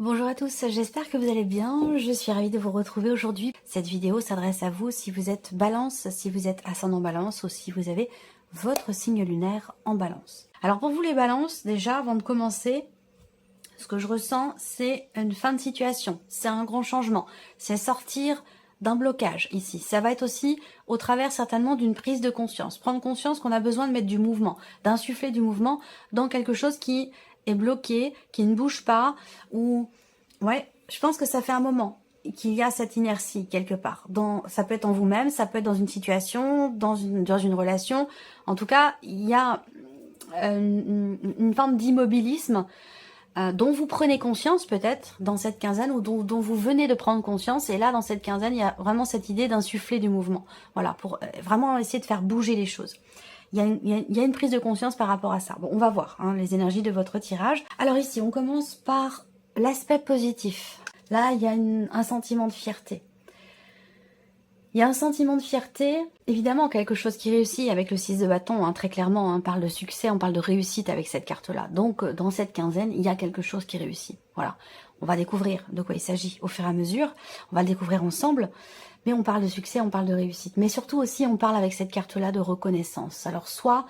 Bonjour à tous, j'espère que vous allez bien. Je suis ravie de vous retrouver aujourd'hui. Cette vidéo s'adresse à vous si vous êtes balance, si vous êtes ascendant balance ou si vous avez votre signe lunaire en balance. Alors pour vous les balances, déjà avant de commencer, ce que je ressens c'est une fin de situation, c'est un grand changement, c'est sortir d'un blocage ici. Ça va être aussi au travers certainement d'une prise de conscience. Prendre conscience qu'on a besoin de mettre du mouvement, d'insuffler du mouvement dans quelque chose qui est bloqué, qui ne bouge pas, ou ouais, je pense que ça fait un moment qu'il y a cette inertie quelque part. Ça peut être en vous-même, ça peut être dans une situation, dans une relation. En tout cas, il y a une forme d'immobilisme dont vous prenez conscience peut-être dans cette quinzaine ou dont vous venez de prendre conscience. Et là, dans cette quinzaine, il y a vraiment cette idée d'insuffler du mouvement. Voilà, pour vraiment essayer de faire bouger les choses. Il y a une prise de conscience par rapport à ça. Bon, on va voir les énergies de votre tirage. Alors ici, on commence par l'aspect positif. Là, il y a un sentiment de fierté. Il y a un sentiment de fierté, évidemment quelque chose qui réussit avec le 6 de bâton, très clairement, on parle de succès, on parle de réussite avec cette carte-là. Donc dans cette quinzaine, il y a quelque chose qui réussit. Voilà, on va découvrir de quoi il s'agit au fur et à mesure, on va le découvrir ensemble, mais on parle de succès, on parle de réussite. Mais surtout aussi, on parle avec cette carte-là de reconnaissance. Alors soit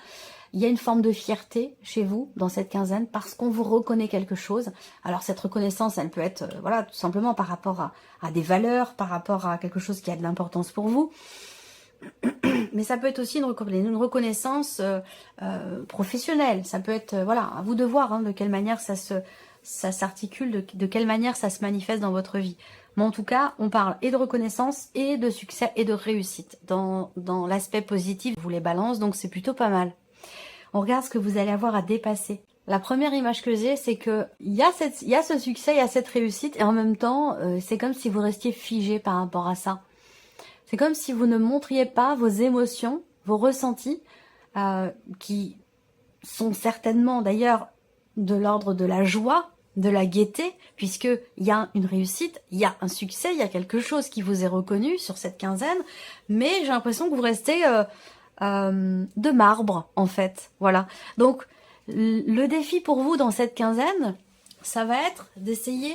il y a une forme de fierté chez vous dans cette quinzaine parce qu'on vous reconnaît quelque chose. Alors cette reconnaissance, elle peut être voilà, tout simplement par rapport à des valeurs, par rapport à quelque chose qui a de l'importance pour vous. Mais ça peut être aussi une reconnaissance professionnelle. Ça peut être, voilà, à vous de voir de quelle manière ça s'articule, de quelle manière ça se manifeste dans votre vie. Mais en tout cas, on parle et de reconnaissance, et de succès, et de réussite. Dans l'aspect positif, vous les balance, donc c'est plutôt pas mal. On regarde ce que vous allez avoir à dépasser. La première image que j'ai, c'est que il y a ce succès, il y a cette réussite, et en même temps, c'est comme si vous restiez figé par rapport à ça. C'est comme si vous ne montriez pas vos émotions, vos ressentis, qui sont certainement d'ailleurs de l'ordre de la joie, de la gaieté, puisqu'il y a une réussite, il y a un succès, il y a quelque chose qui vous est reconnu sur cette quinzaine, mais j'ai l'impression que vous restez de marbre, en fait. Voilà. Donc, le défi pour vous dans cette quinzaine, ça va être d'essayer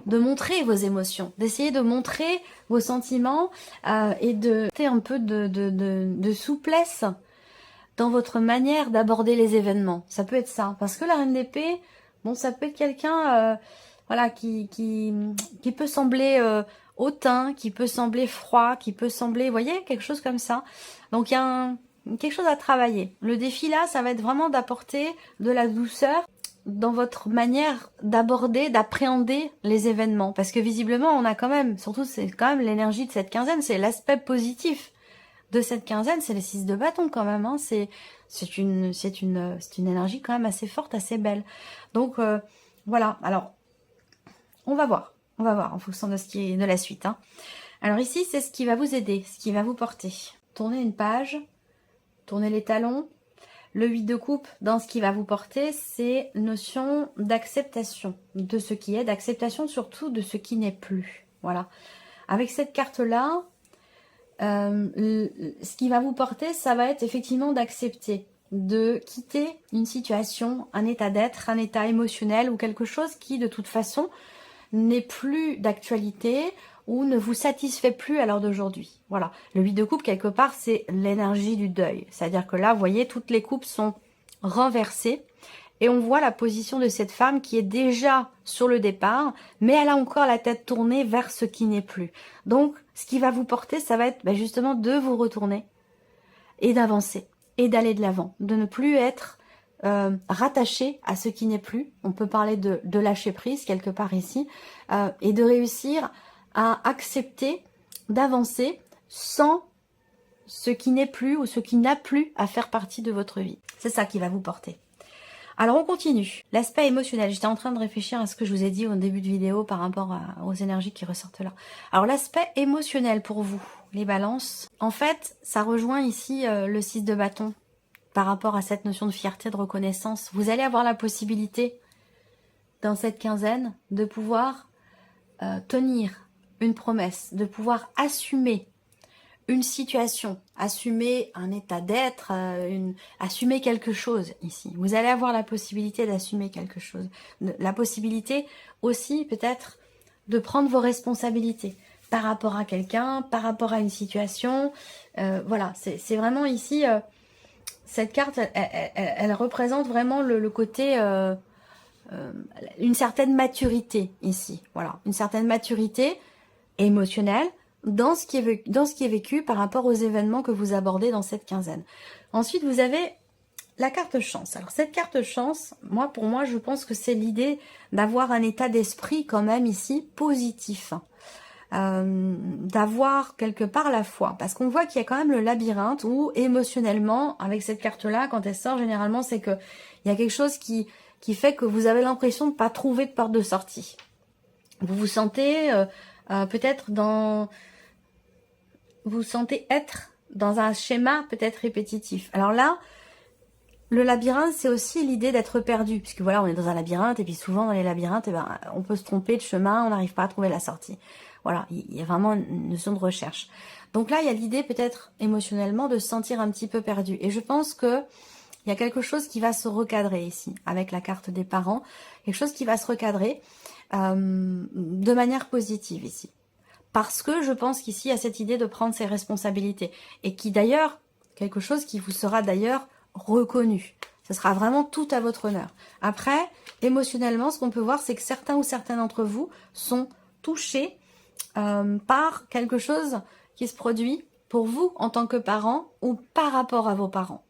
de montrer vos émotions, d'essayer de montrer vos sentiments et de un peu de souplesse dans votre manière d'aborder les événements. Ça peut être ça. Parce que la reine d'épée, bon, ça peut être quelqu'un voilà, qui peut sembler hautain, qui peut sembler froid, qui peut sembler, vous voyez, quelque chose comme ça. Donc il y a quelque chose à travailler. Le défi là, ça va être vraiment d'apporter de la douceur dans votre manière d'aborder, d'appréhender les événements. Parce que visiblement, on a quand même, surtout c'est quand même l'énergie de cette quinzaine, c'est l'aspect positif de cette quinzaine, c'est les 6 de bâton quand même. C'est une énergie quand même assez forte, assez belle. Donc voilà, alors on va voir en fonction de ce qui est de la suite. Alors ici, c'est ce qui va vous aider, ce qui va vous porter. Tournez une page, tournez les talons. Le 8 de coupe, dans ce qui va vous porter, c'est notion d'acceptation de ce qui est, d'acceptation surtout de ce qui n'est plus. Voilà. Avec cette carte-là, ce qui va vous porter, ça va être effectivement d'accepter, de quitter une situation, un état d'être, un état émotionnel ou quelque chose qui, de toute façon, n'est plus d'actualité ou ne vous satisfait plus à l'heure d'aujourd'hui. Voilà. Le 8 de coupe, quelque part, c'est l'énergie du deuil. C'est-à-dire que là, vous voyez, toutes les coupes sont renversées et on voit la position de cette femme qui est déjà sur le départ, mais elle a encore la tête tournée vers ce qui n'est plus. Donc, ce qui va vous porter, ça va être justement de vous retourner et d'avancer et d'aller de l'avant, de ne plus être rattaché à ce qui n'est plus. On peut parler de lâcher prise quelque part ici et de réussir à accepter d'avancer sans ce qui n'est plus ou ce qui n'a plus à faire partie de votre vie. C'est ça qui va vous porter. Alors on continue. L'aspect émotionnel. J'étais en train de réfléchir à ce que je vous ai dit au début de vidéo par rapport aux énergies qui ressortent là. Alors l'aspect émotionnel pour vous, les balances. En fait, ça rejoint ici le 6 de bâton par rapport à cette notion de fierté, de reconnaissance. Vous allez avoir la possibilité dans cette quinzaine de pouvoir tenir une promesse, de pouvoir assumer une situation, assumer un état d'être, assumer quelque chose ici. Vous allez avoir la possibilité d'assumer quelque chose. La possibilité aussi peut-être de prendre vos responsabilités par rapport à quelqu'un, par rapport à une situation. Voilà, c'est vraiment ici, cette carte, elle représente vraiment le côté, une certaine maturité ici. Voilà, une certaine maturité émotionnelle dans ce qui est vécu par rapport aux événements que vous abordez dans cette quinzaine. Ensuite, vous avez la carte chance. Alors cette carte chance, pour moi, je pense que c'est l'idée d'avoir un état d'esprit quand même ici positif. D'avoir quelque part la foi. Parce qu'on voit qu'il y a quand même le labyrinthe où émotionnellement, avec cette carte-là, quand elle sort, généralement, c'est que il y a quelque chose qui fait que vous avez l'impression de ne pas trouver de porte de sortie. Vous vous sentez peut-être vous sentez être dans un schéma peut-être répétitif. Alors là, le labyrinthe, c'est aussi l'idée d'être perdu, puisque voilà, on est dans un labyrinthe, et puis souvent dans les labyrinthes, on peut se tromper de chemin, on n'arrive pas à trouver la sortie. Voilà, il y a vraiment une notion de recherche. Donc là, il y a l'idée peut-être émotionnellement de se sentir un petit peu perdu. Et je pense que il y a quelque chose qui va se recadrer ici, avec la carte des parents, quelque chose qui va se recadrer de manière positive ici. Parce que je pense qu'ici, il y a cette idée de prendre ses responsabilités. Et qui d'ailleurs, quelque chose qui vous sera d'ailleurs reconnu. Ce sera vraiment tout à votre honneur. Après, émotionnellement, ce qu'on peut voir, c'est que certains ou certaines d'entre vous sont touchés par quelque chose qui se produit pour vous en tant que parent ou par rapport à vos parents.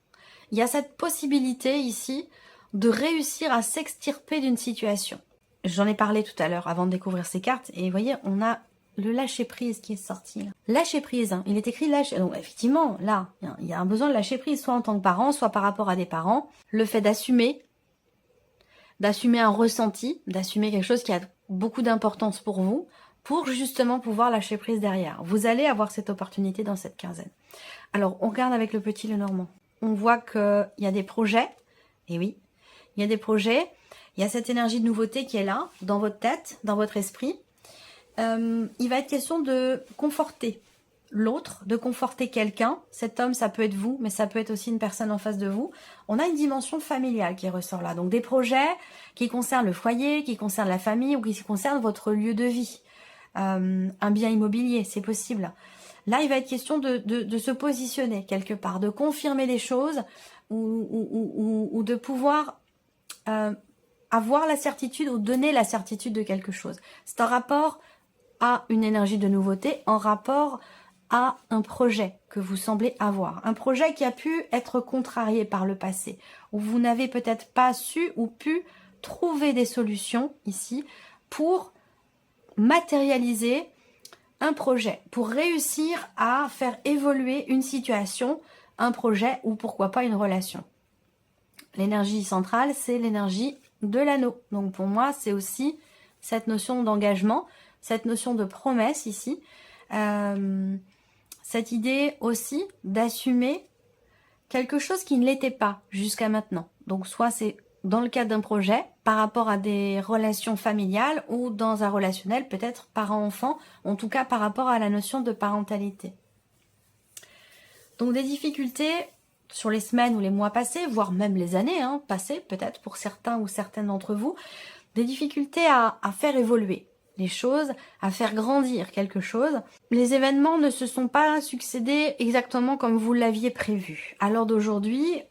Il y a cette possibilité ici de réussir à s'extirper d'une situation. J'en ai parlé tout à l'heure avant de découvrir ces cartes et vous voyez, on a le lâcher prise qui est sorti. Là. Lâcher prise, hein. Il est écrit lâcher. Donc effectivement, là, il y a un besoin de lâcher prise, soit en tant que parent, soit par rapport à des parents. Le fait d'assumer un ressenti, d'assumer quelque chose qui a beaucoup d'importance pour vous, pour justement pouvoir lâcher prise derrière. Vous allez avoir cette opportunité dans cette quinzaine. Alors, on regarde avec le petit Lenormand. On voit qu'il y a des projets, et oui, il y a des projets, il y a cette énergie de nouveauté qui est là, dans votre tête, dans votre esprit. Il va être question de conforter l'autre, de conforter quelqu'un. Cet homme, ça peut être vous, mais ça peut être aussi une personne en face de vous. On a une dimension familiale qui ressort là. Donc des projets qui concernent le foyer, qui concernent la famille ou qui concernent votre lieu de vie. Un bien immobilier, c'est possible. Là, il va être question de se positionner quelque part, de confirmer les choses ou de pouvoir avoir la certitude ou donner la certitude de quelque chose. C'est en rapport à une énergie de nouveauté, en rapport à un projet que vous semblez avoir. Un projet qui a pu être contrarié par le passé, où vous n'avez peut-être pas su ou pu trouver des solutions ici pour matérialiser un projet, pour réussir à faire évoluer une situation, un projet ou pourquoi pas une relation. L'énergie centrale, c'est l'énergie de l'anneau. Donc pour moi, c'est aussi cette notion d'engagement, cette notion de promesse ici, cette idée aussi d'assumer quelque chose qui ne l'était pas jusqu'à maintenant. Donc soit c'est dans le cadre d'un projet, par rapport à des relations familiales ou dans un relationnel, peut-être parent-enfant, en tout cas par rapport à la notion de parentalité. Donc des difficultés sur les semaines ou les mois passés, voire même les années passées, peut-être pour certains ou certaines d'entre vous, des difficultés à faire évoluer les choses, à faire grandir quelque chose. Les événements ne se sont pas succédés exactement comme vous l'aviez prévu. À l'heure d'aujourd'hui,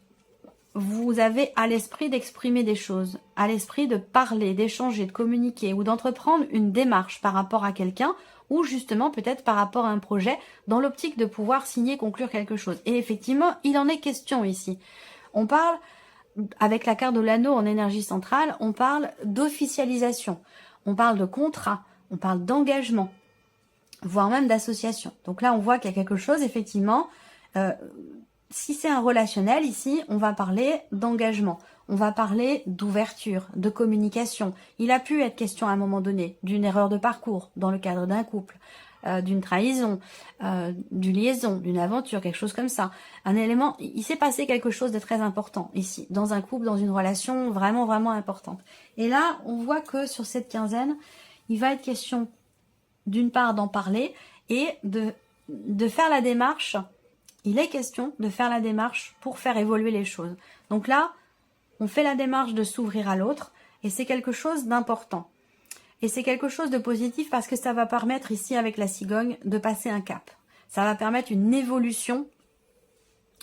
vous avez à l'esprit d'exprimer des choses, à l'esprit de parler, d'échanger, de communiquer ou d'entreprendre une démarche par rapport à quelqu'un ou justement peut-être par rapport à un projet dans l'optique de pouvoir signer, conclure quelque chose. Et effectivement, il en est question ici. On parle, avec la carte de l'anneau en énergie centrale, on parle d'officialisation, on parle de contrat, on parle d'engagement, voire même d'association. Donc là, on voit qu'il y a quelque chose, effectivement, si c'est un relationnel, ici, on va parler d'engagement, on va parler d'ouverture, de communication. Il a pu être question à un moment donné d'une erreur de parcours dans le cadre d'un couple, d'une trahison, d'une liaison, d'une aventure, quelque chose comme ça. Un élément, il s'est passé quelque chose de très important ici, dans un couple, dans une relation vraiment, vraiment importante. Et là, on voit que sur cette quinzaine, il va être question d'une part d'en parler et de faire la démarche, il est question de faire la démarche pour faire évoluer les choses. Donc là, on fait la démarche de s'ouvrir à l'autre et c'est quelque chose d'important. Et c'est quelque chose de positif parce que ça va permettre ici avec la cigogne de passer un cap. Ça va permettre une évolution,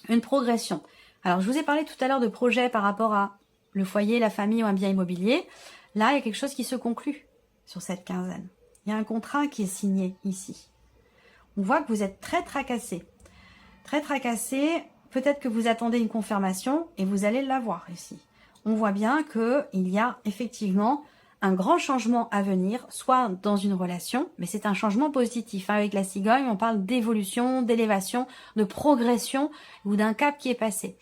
une progression. Alors je vous ai parlé tout à l'heure de projet par rapport à le foyer, la famille ou un bien immobilier. Là, il y a quelque chose qui se conclut sur cette quinzaine. Il y a un contrat qui est signé ici. On voit que vous êtes très tracassé. Très tracassé, peut-être que vous attendez une confirmation et vous allez l'avoir ici. On voit bien qu'il y a effectivement un grand changement à venir, soit dans une relation, mais c'est un changement positif. Avec la cigogne, on parle d'évolution, d'élévation, de progression ou d'un cap qui est passé.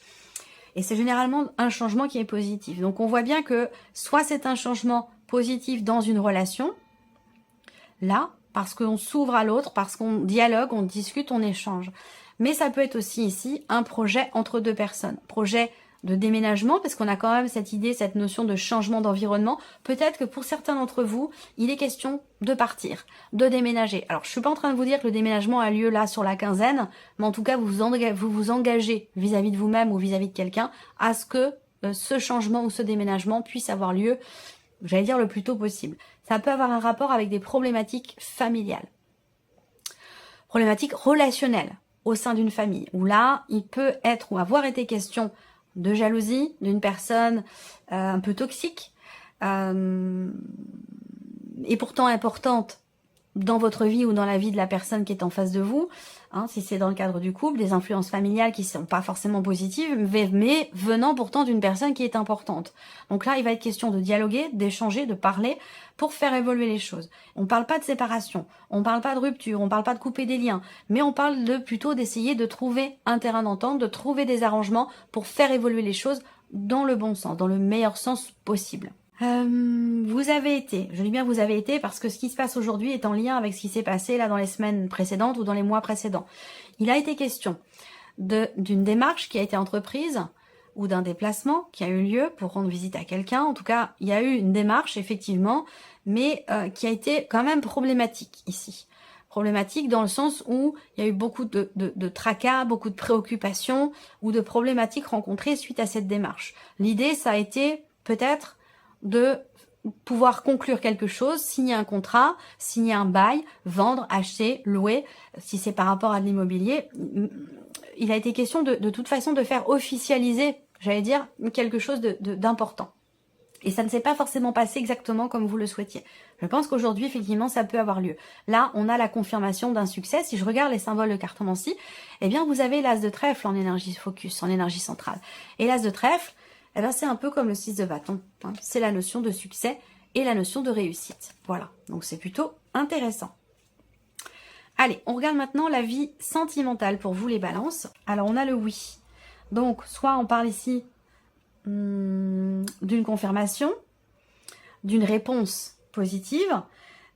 Et c'est généralement un changement qui est positif. Donc on voit bien que soit c'est un changement positif dans une relation, là, parce qu'on s'ouvre à l'autre, parce qu'on dialogue, on discute, on échange. Mais ça peut être aussi ici un projet entre deux personnes. Projet de déménagement, parce qu'on a quand même cette idée, cette notion de changement d'environnement. Peut-être que pour certains d'entre vous, il est question de partir, de déménager. Alors, je suis pas en train de vous dire que le déménagement a lieu là sur la quinzaine, mais en tout cas, vous vous engagez vis-à-vis de vous-même ou vis-à-vis de quelqu'un à ce que ce changement ou ce déménagement puisse avoir lieu, j'allais dire le plus tôt possible. Ça peut avoir un rapport avec des problématiques familiales, problématiques relationnelles au sein d'une famille, où là, il peut être ou avoir été question de jalousie, d'une personne un peu toxique, et pourtant importante dans votre vie ou dans la vie de la personne qui est en face de vous, hein, si c'est dans le cadre du couple, des influences familiales qui ne sont pas forcément positives, mais venant pourtant d'une personne qui est importante. Donc là, il va être question de dialoguer, d'échanger, de parler pour faire évoluer les choses. On ne parle pas de séparation, on ne parle pas de rupture, on ne parle pas de couper des liens, mais on parle plutôt d'essayer de trouver un terrain d'entente, de trouver des arrangements pour faire évoluer les choses dans le bon sens, dans le meilleur sens possible. Vous avez été, je dis bien vous avez été parce que ce qui se passe aujourd'hui est en lien avec ce qui s'est passé là dans les semaines précédentes ou dans les mois précédents. Il a été question d'une démarche qui a été entreprise ou d'un déplacement qui a eu lieu pour rendre visite à quelqu'un. En tout cas, il y a eu une démarche effectivement, mais qui a été quand même problématique ici. Problématique dans le sens où il y a eu beaucoup de tracas, beaucoup de préoccupations ou de problématiques rencontrées suite à cette démarche. L'idée, ça a été peut-être de pouvoir conclure quelque chose, signer un contrat, signer un bail, vendre, acheter, louer, si c'est par rapport à de l'immobilier. Il a été question de toute façon de faire officialiser, j'allais dire, quelque chose d'important. Et ça ne s'est pas forcément passé exactement comme vous le souhaitiez. Je pense qu'aujourd'hui, effectivement, ça peut avoir lieu. Là, on a la confirmation d'un succès. Si je regarde les symboles de cartomancie, eh bien, vous avez l'as de trèfle en énergie focus, en énergie centrale. Et l'as de trèfle, eh bien, c'est un peu comme le 6 de bâton. Hein. C'est la notion de succès et la notion de réussite. Voilà, donc c'est plutôt intéressant. Allez, on regarde maintenant la vie sentimentale pour vous les balances. Alors, on a le oui. Donc, soit on parle ici d'une confirmation, d'une réponse positive,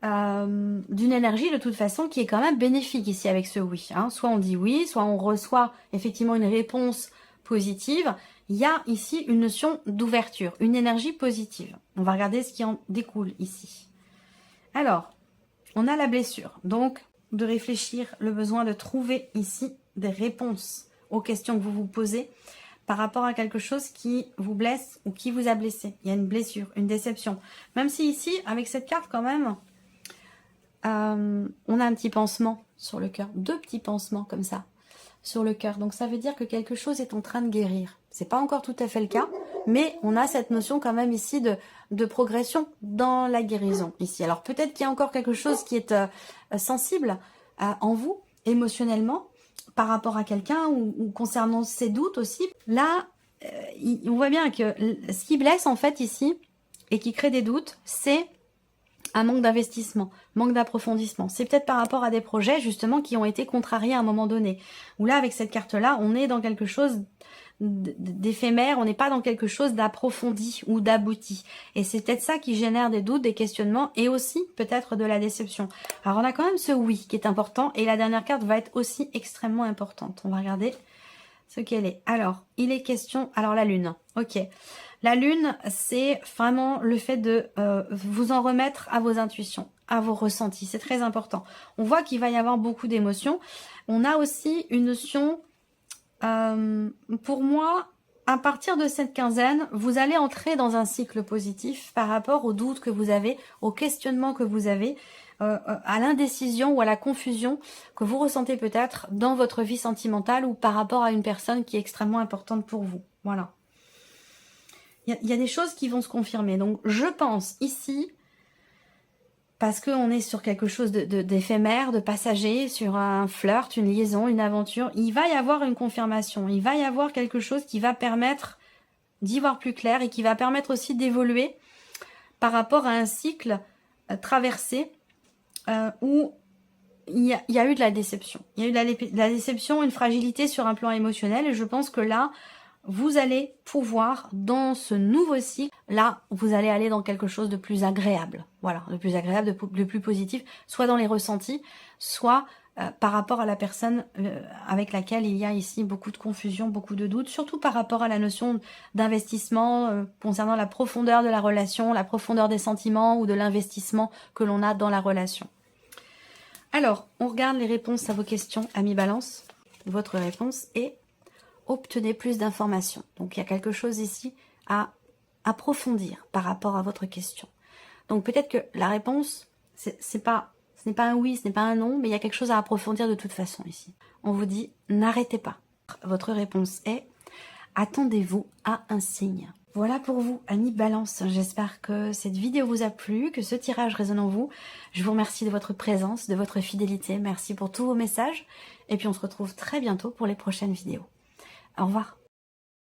d'une énergie de toute façon qui est quand même bénéfique ici avec ce oui. Hein. Soit on dit oui, soit on reçoit effectivement une réponse positive. Il y a ici une notion d'ouverture, une énergie positive. On va regarder ce qui en découle ici. Alors, on a la blessure. Donc, de réfléchir, le besoin de trouver ici des réponses aux questions que vous vous posez par rapport à quelque chose qui vous blesse ou qui vous a blessé. Il y a une blessure, une déception. Même si ici, avec cette carte quand même, on a un petit pansement sur le cœur. 2 petits pansements comme ça sur le cœur. Donc ça veut dire que quelque chose est en train de guérir. C'est pas encore tout à fait le cas, mais on a cette notion quand même ici de progression dans la guérison ici. Alors peut-être qu'il y a encore quelque chose qui est sensible en vous, émotionnellement, par rapport à quelqu'un ou concernant ses doutes aussi. Là, on voit bien que ce qui blesse en fait ici et qui crée des doutes, c'est un manque d'investissement, manque d'approfondissement. C'est peut-être par rapport à des projets justement qui ont été contrariés à un moment donné. Où là, avec cette carte-là, on est dans quelque chose d'éphémère, on n'est pas dans quelque chose d'approfondi ou d'abouti. Et c'est peut-être ça qui génère des doutes, des questionnements et aussi peut-être de la déception. Alors on a quand même ce oui qui est important et la dernière carte va être aussi extrêmement importante. On va regarder ce qu'elle est. Alors, il est question... Alors la lune, ok. La lune, c'est vraiment le fait de vous en remettre à vos intuitions, à vos ressentis. C'est très important. On voit qu'il va y avoir beaucoup d'émotions. On a aussi une notion, pour moi, à partir de cette quinzaine, vous allez entrer dans un cycle positif par rapport aux doutes que vous avez, aux questionnements que vous avez, à l'indécision ou à la confusion que vous ressentez peut-être dans votre vie sentimentale ou par rapport à une personne qui est extrêmement importante pour vous. Voilà. Il y a des choses qui vont se confirmer. Donc, je pense ici, parce qu'on est sur quelque chose d'éphémère, de passager, sur un flirt, une liaison, une aventure, il va y avoir une confirmation. Il va y avoir quelque chose qui va permettre d'y voir plus clair et qui va permettre aussi d'évoluer par rapport à un cycle traversé où il y a eu de la déception. Il y a eu de la déception, une fragilité sur un plan émotionnel. Et je pense que là, vous allez pouvoir, dans ce nouveau cycle, là, vous allez aller dans quelque chose de plus agréable. Voilà, de plus agréable, de plus positif, soit dans les ressentis, soit par rapport à la personne avec laquelle il y a ici beaucoup de confusion, beaucoup de doutes, surtout par rapport à la notion d'investissement concernant la profondeur de la relation, la profondeur des sentiments ou de l'investissement que l'on a dans la relation. Alors, on regarde les réponses à vos questions, amis Balance. Votre réponse est « Obtenez plus d'informations ». Donc, il y a quelque chose ici à approfondir par rapport à votre question. Donc, peut-être que la réponse, ce n'est pas un oui, ce n'est pas un non, mais il y a quelque chose à approfondir de toute façon ici. On vous dit « N'arrêtez pas ». Votre réponse est « Attendez-vous à un signe ». Voilà pour vous, amis Balance. J'espère que cette vidéo vous a plu, que ce tirage résonne en vous. Je vous remercie de votre présence, de votre fidélité. Merci pour tous vos messages. Et puis on se retrouve très bientôt pour les prochaines vidéos. Au revoir.